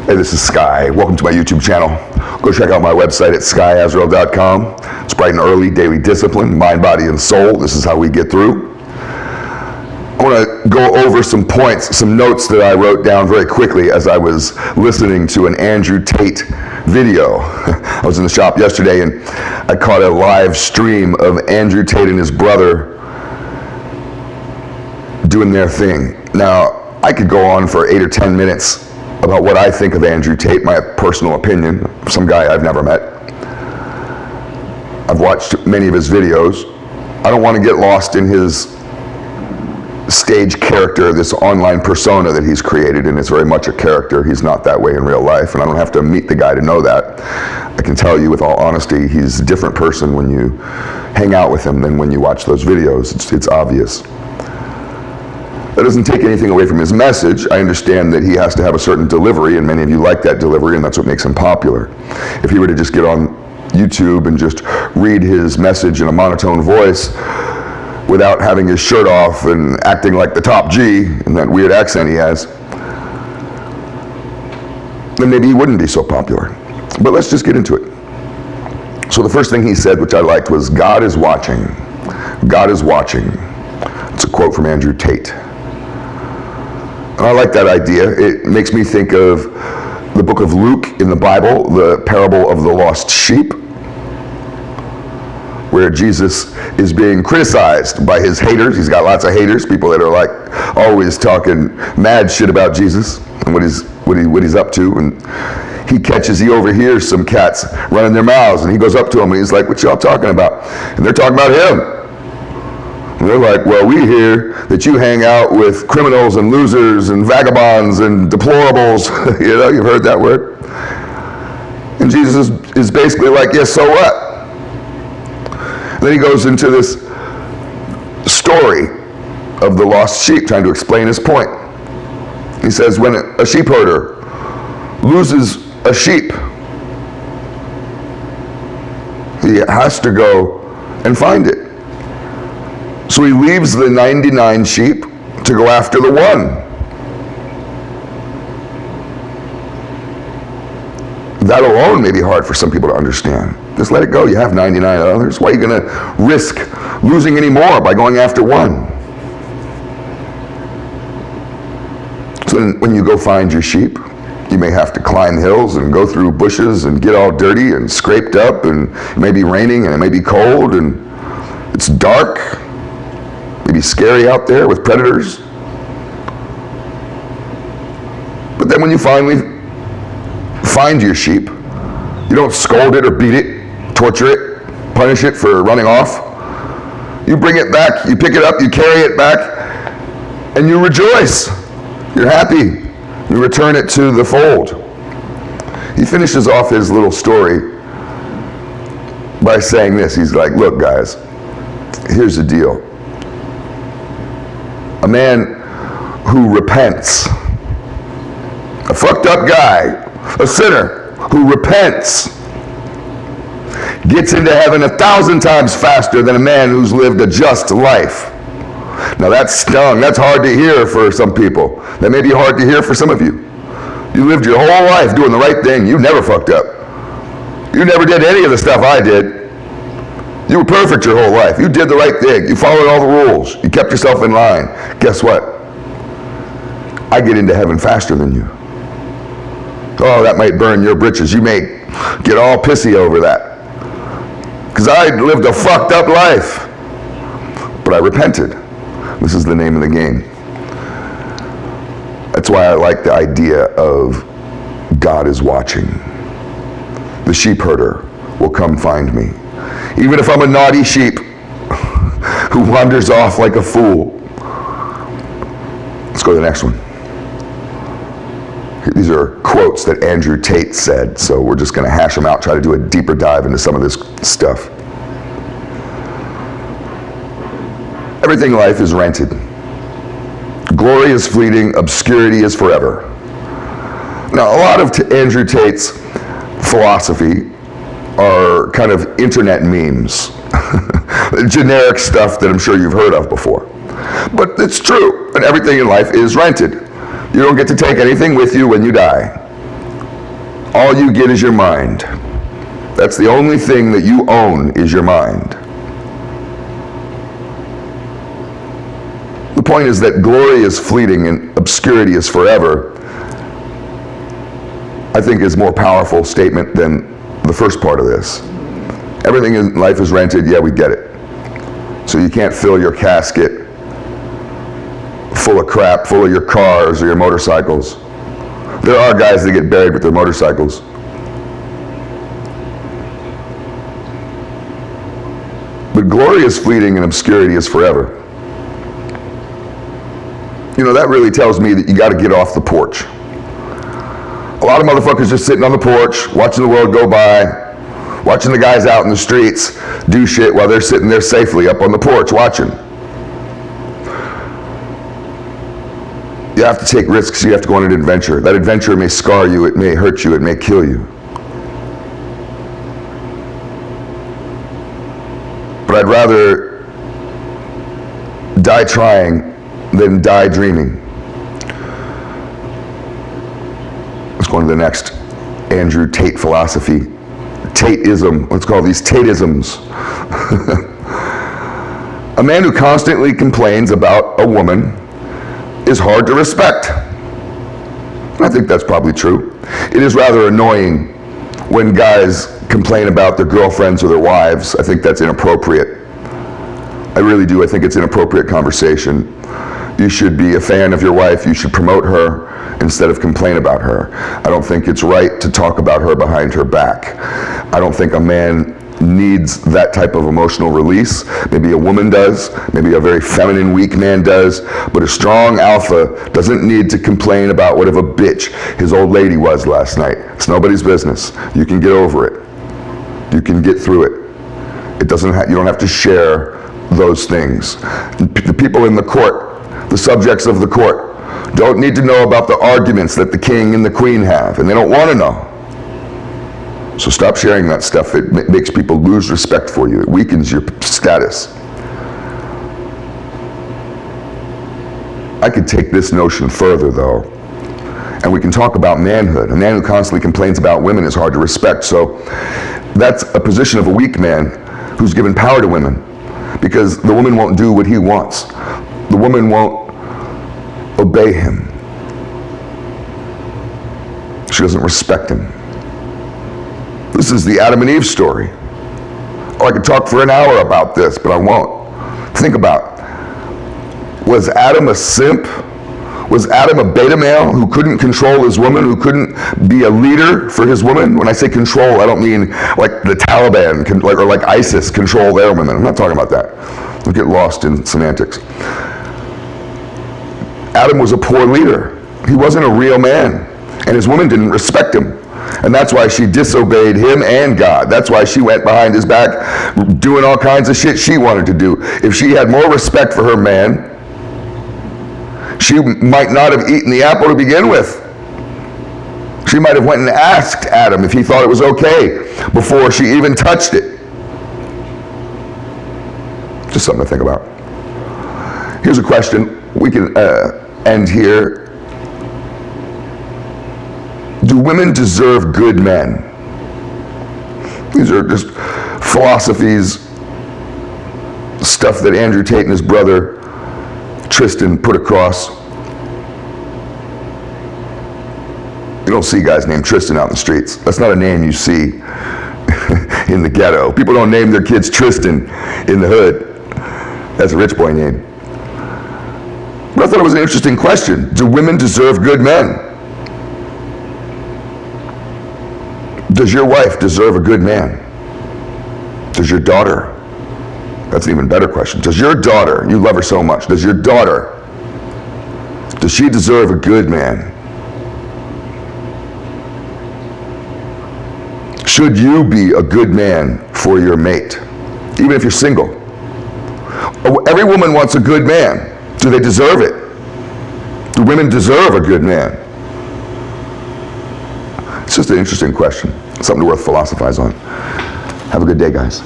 Hey, this is Sky. Welcome to my YouTube channel. Go check out my website at skysworld.com. It's bright and early, daily discipline, mind, body, and soul. This is how we get through. I want to go over some points, some notes that I wrote down very quickly as I was listening to an Andrew Tate video. I was in the shop yesterday and I caught a live stream of Andrew Tate and his brother doing their thing. Now, I could go on for 8 or 10 minutes about what I think of Andrew Tate, my personal opinion, some guy I've never met. I've watched many of his videos. I don't want to get lost in his stage character, this online persona that he's created, and it's very much a character. He's not that way in real life, and I don't have to meet the guy to know that. I can tell you with all honesty, he's a different person when you hang out with him than when you watch those videos. It's obvious. That doesn't take anything away from his message. I understand that he has to have a certain delivery, and many of you like that delivery, and that's what makes him popular. If he were to just get on YouTube and just read his message in a monotone voice without having his shirt off and acting like the top G and that weird accent he has, then maybe he wouldn't be so popular. But let's just get into it. So the first thing he said, which I liked, was, "God is watching. God is watching." It's a quote from Andrew Tate. And I like that idea. It makes me think of the book of Luke in the Bible, the parable of the lost sheep, where Jesus is being criticized by his haters. He's got lots of haters, people that are like always talking mad shit about Jesus and what he's up to. And he overhears some cats running their mouths, and he goes up to them and he's like, "What y'all talking about?" And they're talking about him. And they're like, "Well, we hear that you hang out with criminals and losers and vagabonds and deplorables." You know, you've heard that word. And Jesus is basically like, "Yes, so what?" And then he goes into this story of the lost sheep, trying to explain his point. He says, when a sheep herder loses a sheep, he has to go and find it. So he leaves the 99 sheep to go after the one. That alone may be hard for some people to understand. Just let it go. You have 99 others. Why are you going to risk losing any more by going after one? So then when you go find your sheep, you may have to climb hills and go through bushes and get all dirty and scraped up, and it may be raining and it may be cold and it's dark. Maybe scary out there with predators. But then when you finally find your sheep, you don't scold it or beat it, torture it, punish it for running off. You bring it back, you pick it up, you carry it back, and you rejoice. You're happy. You return it to the fold. He finishes off his little story by saying this. He's like, "Look, guys, here's the deal. A man who repents, a fucked up guy, a sinner who repents, gets into heaven 1,000 times faster than a man who's lived a just life." Now that's stung. That's hard to hear for some people. That may be hard to hear for some of you. You lived your whole life doing the right thing. You never fucked up. You never did any of the stuff I did. You were perfect your whole life. You did the right thing. You followed all the rules. You kept yourself in line. Guess what? I get into heaven faster than you. Oh, that might burn your britches. You may get all pissy over that. Because I lived a fucked up life. But I repented. This is the name of the game. That's why I like the idea of God is watching. The sheep herder will come find me. Even if I'm a naughty sheep who wanders off like a fool. Let's go to the next one. These are quotes that Andrew Tate said, so we're just going to hash them out, try to do a deeper dive into some of this stuff. Everything in life is rented. Glory is fleeting, obscurity is forever. Now, a lot of Andrew Tate's philosophy are kind of internet memes, generic stuff that I'm sure you've heard of before. But it's true, and everything in life is rented. You don't get to take anything with you when you die. All you get is your mind. That's the only thing that you own is your mind. The point is that glory is fleeting and obscurity is forever, I think is a more powerful statement than the first part of this. Everything in life is rented, yeah, we get it. So you can't fill your casket full of crap, full of your cars or your motorcycles. There are guys that get buried with their motorcycles. But glory is fleeting and obscurity is forever. You know, that really tells me that you got to get off the porch. A lot of motherfuckers just sitting on the porch, watching the world go by, watching the guys out in the streets do shit while they're sitting there safely up on the porch watching. You have to take risks, you have to go on an adventure. That adventure may scar you, it may hurt you, it may kill you. But I'd rather die trying than die dreaming. Let's go on to the next Andrew Tate philosophy. Tateism. Let's call these Tateisms. A man who constantly complains about a woman is hard to respect. I think that's probably true. It is rather annoying when guys complain about their girlfriends or their wives. I think that's inappropriate. I really do. I think it's inappropriate conversation. You should be a fan of your wife. You should promote her instead of complain about her. I don't think it's right to talk about her behind her back. I don't think a man needs that type of emotional release. Maybe a woman does, maybe a very feminine, weak man does, but a strong alpha doesn't need to complain about what of a bitch his old lady was last night. It's nobody's business. You can get over it. You can get through it. You don't have to share those things. The people in the court, the subjects of the court, don't need to know about the arguments that the king and the queen have, and they don't want to know. So stop sharing that stuff. It makes people lose respect for you. It weakens your status. I could take this notion further, though, and we can talk about manhood. A man who constantly complains about women is hard to respect. So that's a position of a weak man who's given power to women, because the woman won't do what he wants. The woman won't obey him. She doesn't respect him. This is the Adam and Eve story. Oh, I could talk for an hour about this, but I won't. Think about it. Was Adam a simp? Was Adam a beta male who couldn't control his woman, who couldn't be a leader for his woman? When I say control, I don't mean like the Taliban or like ISIS control their women. I'm not talking about that. Don't get lost in semantics. Adam was a poor leader. He wasn't a real man, and his woman didn't respect him. And that's why she disobeyed him and God. That's why she went behind his back doing all kinds of shit she wanted to do. If she had more respect for her man, she might not have eaten the apple to begin with. She might have went and asked Adam if he thought it was okay before she even touched it. Just something to think about. Here's a question. We can end here. Do women deserve good men? These are just philosophies, stuff that Andrew Tate and his brother Tristan put across. You don't see guys named Tristan out in the streets. That's not a name you see in the ghetto. People don't name their kids Tristan in the hood. That's a rich boy name. But I thought it was an interesting question. Do women deserve good men? Does your wife deserve a good man? Does your daughter? That's an even better question. Does your daughter, you love her so much, does your daughter, does she deserve a good man? Should you be a good man for your mate, even if you're single? Every woman wants a good man. Do they deserve it? Do women deserve a good man? It's just an interesting question. Something worth philosophize on. Have a good day, guys.